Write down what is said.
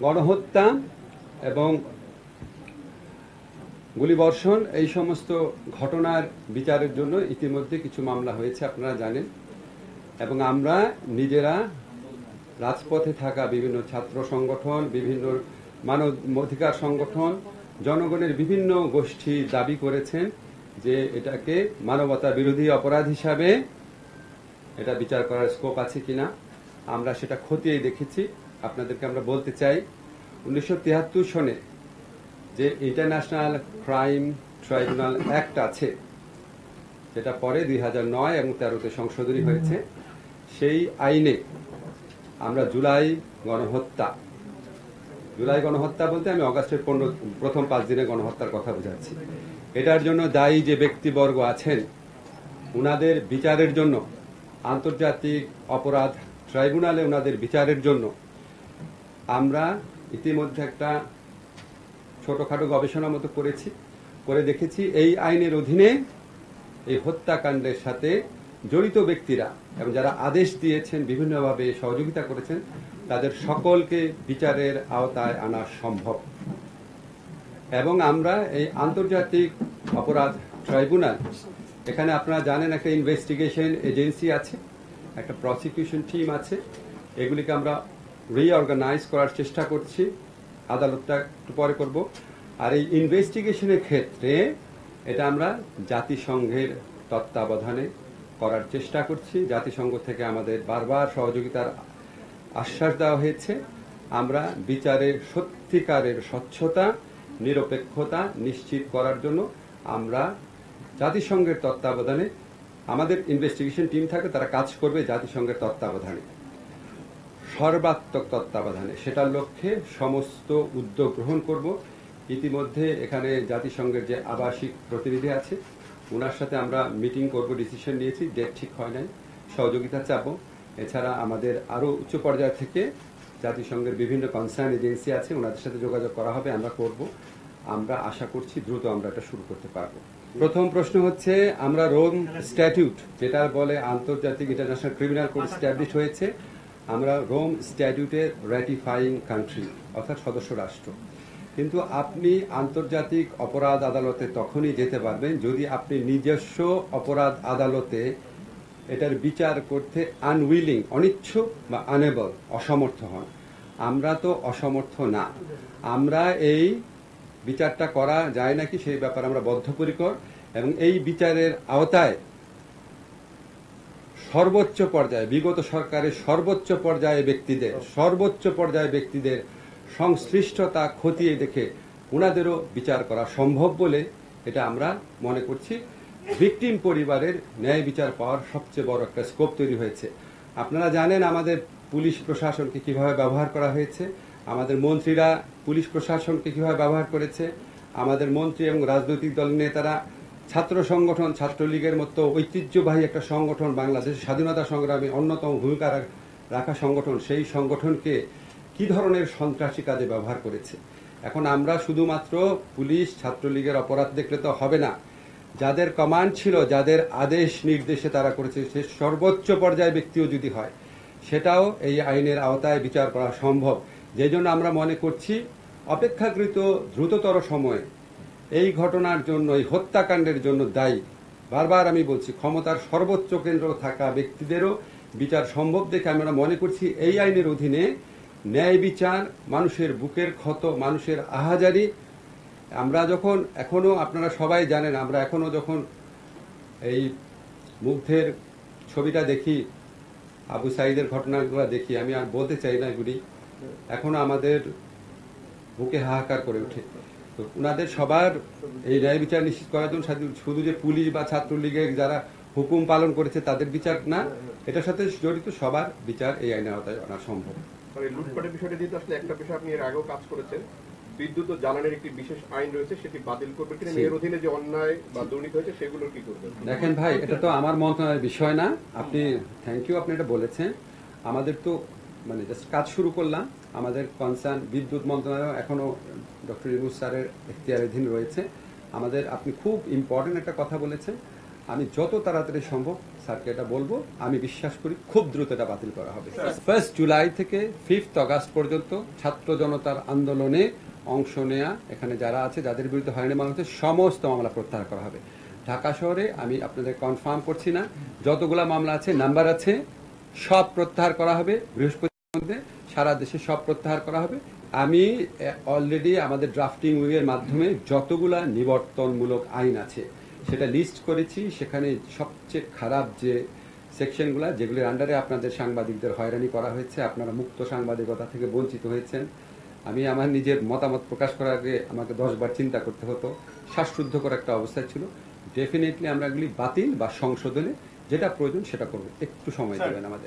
গণহত্যা এবং গুলিবর্ষণ এই সমস্ত ঘটনার বিচারের জন্য ইতিমধ্যে কিছু মামলা হয়েছে, আপনারা জানেন। এবং আমরা নিজেরা রাজপথে থাকা বিভিন্ন ছাত্র সংগঠন, বিভিন্ন মানবাধিকার সংগঠন, জনগণের বিভিন্ন গোষ্ঠী দাবি করেছেন যে এটাকে মানবতা বিরোধী অপরাধ হিসাবে এটা বিচার করার স্কোপ আছে কিনা। আমরা সেটা খতিয়ে দেখেছি। আপনাদেরকে আমরা বলতে চাই, 1973 সনে যে ইন্টারন্যাশনাল ক্রাইম ট্রাইব্যুনাল অ্যাক্ট আছে, যেটা পরে 2009 এবং 13-তে সংশোধনী হয়েছে, সেই আইনে আমরা জুলাই গণহত্যা বলতে আমি অগাস্টের প্রথম 5 দিনে গণহত্যার কথা বোঝাচ্ছি। এটার জন্য দায়ী যে ব্যক্তিবর্গ আছেন উনাদের বিচারের জন্য আন্তর্জাতিক অপরাধ ট্রাইব্যুনালে উনাদের বিচারের জন্য আমরা ইতিমধ্যে একটা ছোটখাটো গবেষণা মতো করে দেখেছি এই আইনের অধীনে এই হত্যাকাণ্ডের সাথে জড়িত ব্যক্তিরা এবং যারা আদেশ দিয়েছেন, বিভিন্নভাবে সহযোগিতা করেছেন, তাদের সকলকে বিচারের আওতায় আনা সম্ভব। এবং আমরা এই আন্তর্জাতিক অপরাধ ট্রাইব্যুনাল, এখানে আপনারা জানেন একটা ইনভেস্টিগেশন এজেন্সি আছে, একটা প্রসিকিউশন টিম আছে, এগুলিকে আমরা রিঅর্গানাইজ করার চেষ্টা করছি। আদালতটা একটু পরে করব। আর এই ইনভেস্টিগেশনের ক্ষেত্রে এটা আমরা জাতিসংঘের তত্ত্বাবধানে করার চেষ্টা করছি। জাতিসংঘ থেকে আমাদের বারবার সহযোগিতার আশ্বাস দেওয়া হয়েছে। আমরা বিচারের সত্যিকারের স্বচ্ছতা, নিরপেক্ষতা নিশ্চিত করার জন্য আমরা জাতিসংঘের তত্ত্বাবধানে, আমাদের ইনভেস্টিগেশন টিম থাকে, তারা কাজ করবে জাতিসংঘের তত্ত্বাবধানে, সর্বাত্মক তত্ত্বাবধানে। সেটার লক্ষ্যে সমস্ত উদ্যোগ গ্রহণ করব। ইতিমধ্যে এখানে জাতিসংঘের যে আবাসিক প্রতিনিধি আছে ওনার সাথে আমরা মিটিং করব, ডিসিশন নিয়েছি, ডেট ঠিক হয় নাই, সহযোগিতা চাবো। এছাড়া আমাদের আরো উচ্চ পর্যায় থেকে জাতিসংঘের বিভিন্ন কনসার্ন এজেন্সি আছে, ওনাদের সাথে যোগাযোগ করা হবে, আমরা করব। আমরা আশা করছি দ্রুত আমরা এটা শুরু করতে পারবো। প্রথম প্রশ্ন হচ্ছে, আমরা রোম স্ট্যাটিউট, যেটা বলে আন্তর্জাতিক ইন্টারন্যাশনাল ক্রিমিনাল কোড স্ট্যাবলিশ হয়েছে, আমরা রোম স্ট্যাটিউটের র্যাটিফাইং কান্ট্রি, অর্থাৎ সদস্য রাষ্ট্র। কিন্তু আপনি আন্তর্জাতিক অপরাধ আদালতে তখনই যেতে পারবেন যদি আপনি নিজস্ব অপরাধ আদালতে এটার বিচার করতে আনউইলিং, অনিচ্ছুক বা আনএবল, অসমর্থ হন। আমরা তো অসমর্থ না। আমরা এই বিচারটা করা যায় নাকি সেই ব্যাপারে আমরা বদ্ধপরিকর, এবং এই বিচারের আওতায় সর্বোচ্চ পর্যায়ে, বিগত সরকারের সর্বোচ্চ পর্যায়ে ব্যক্তিদের সংশ্লিষ্টতা খতিয়ে দেখে ওনাদেরও বিচার করা সম্ভব বলে এটা আমরা মনে করছি। ভিকটিম পরিবারের ন্যায় বিচার পাওয়ার সবচেয়ে বড় একটা স্কোপ তৈরি হয়েছে। আপনারা জানেন আমাদের পুলিশ প্রশাসনকে কিভাবে ব্যবহার করা হয়েছে, আমাদের মন্ত্রীরা পুলিশ প্রশাসনকে কিভাবে ব্যবহার করেছে, আমাদের মন্ত্রী এবং রাজনৈতিক দল নেতারা ছাত্র সংগঠন, ছাত্রলীগের মতো ঐতিহ্যবাহী একটা সংগঠন, বাংলাদেশের স্বাধীনতা সংগ্রামে অন্যতম ভূমিকা রাখা সংগঠন, সেই সংগঠনকে কি ধরনের সন্ত্রাসী কাজে ব্যবহার করেছে। এখন আমরা শুধুমাত্র পুলিশ ছাত্রলীগের অপরাধ দেখলে তো হবে না, যাদের কমান্ড ছিল, যাদের আদেশ নির্দেশে তারা করেছে, সে সর্বোচ্চ পর্যায়ে ব্যক্তিও যদি হয় সেটাও এই আইনের আওতায় বিচার করা সম্ভব। যে জন্য আমরা মনে করছি অপেক্ষাকৃত দ্রুততর সময়ে এই ঘটনার জন্য, এই হত্যাকাণ্ডের জন্য দায়ী, বারবার আমি বলছি, ক্ষমতার সর্বোচ্চ কেন্দ্র থাকা ব্যক্তিদেরও বিচার সম্ভব দেখে আমরা মনে করছি এই আইনের অধীনে ন্যায় বিচার, মানুষের বুকের ক্ষত, মানুষের আহাজারি। আমরা যখন এখনো, আপনারা সবাই জানেন, আমরা এখনো যখন এই মুগ্ধের ছবিটা দেখি, আবু সাইদের ঘটনাগুলো দেখি, আমি আর বলতে চাই না এগুলি, এখনো আমাদের বুকে হাহাকার করে ওঠে। তো ওনাদের সবার এই ন্যায় বিচার নিশ্চিত করার জন্য শুধু যে পুলিশ বা ছাত্রলীগের যারা হুকুম পালন করেছে তাদের বিচার না, এটার সাথে জড়িত সবার বিচার এই আইনের আওতায় আনা সম্ভব। লুটপাটের বিষয়টা যেহেতু আসলে একটা বিষয় আপনি এর আগেও কাজ করেছেন, বিদ্যুৎ ও জ্বালানির একটি বিশেষ আইন রয়েছে, সেটি বাতিল করবে কিনা, এর অধীনে যে অন্যায় বা দুর্নীতি হয়েছে সেগুলো কি করবেন? দেখেন ভাই, এটা তো আমার মন্ত্রণালয়ের বিষয় না। আপনি থ্যাংক ইউ, আপনি এটা বলেছেন। আমাদের তো মানে জাস্ট কাজ শুরু করলাম। আমাদের কনসার্ন বিদ্যুৎ মন্ত্রণালয় এখনো ডক্টর ইউনুস স্যারের এখতিয়ারাধীন রয়েছে। আমাদের, আপনি খুব ইম্পর্টেন্ট একটা কথা বলেছেন, আমি যত তাড়াতাড়ি সম্ভব স্যারকে এটা বলবো। আমি বিশ্বাস করি খুব দ্রুত এটা বাতিল করা হবে। 1 জুলাই থেকে 5 আগস্ট পর্যন্ত ছাত্র জনতার আন্দোলনে অংশ নেয়া এখানে যারা আছে, যাদের বিরুদ্ধে হয়রানি মামলা হচ্ছে, সমস্ত মামলা প্রত্যাহার করা হবে। ঢাকা শহরে আমি আপনাদের কনফার্ম করছি না, যতগুলা মামলা আছে, নাম্বার আছে, সব প্রত্যাহার করা হবে। বৃহস্পতির মধ্যে সারা দেশে সব প্রত্যাহার করা হবে। আমি অলরেডি আমাদের ড্রাফটিং উইংয়ের মাধ্যমে যতগুলা নিবর্তনমূলক আইন আছে সেটা লিস্ট করেছি। সেখানে সবচেয়ে খারাপ যে সেকশনগুলো, যেগুলির আন্ডারে আপনাদের সাংবাদিকদের হয়রানি করা হয়েছে, আপনারা মুক্ত সাংবাদিকতা থেকে বঞ্চিত হয়েছেন, আমি আমার নিজের মতামত প্রকাশ করার আগে আমাকে 10 বার চিন্তা করতে হতো, শ্বাসরুদ্ধকর একটা অবস্থায় ছিল। ডেফিনেটলি আমরা এগুলি বাতিল বা সংশোধনে যেটা প্রয়োজন সেটা করবো। একটু সময় দেবেন আমাদের।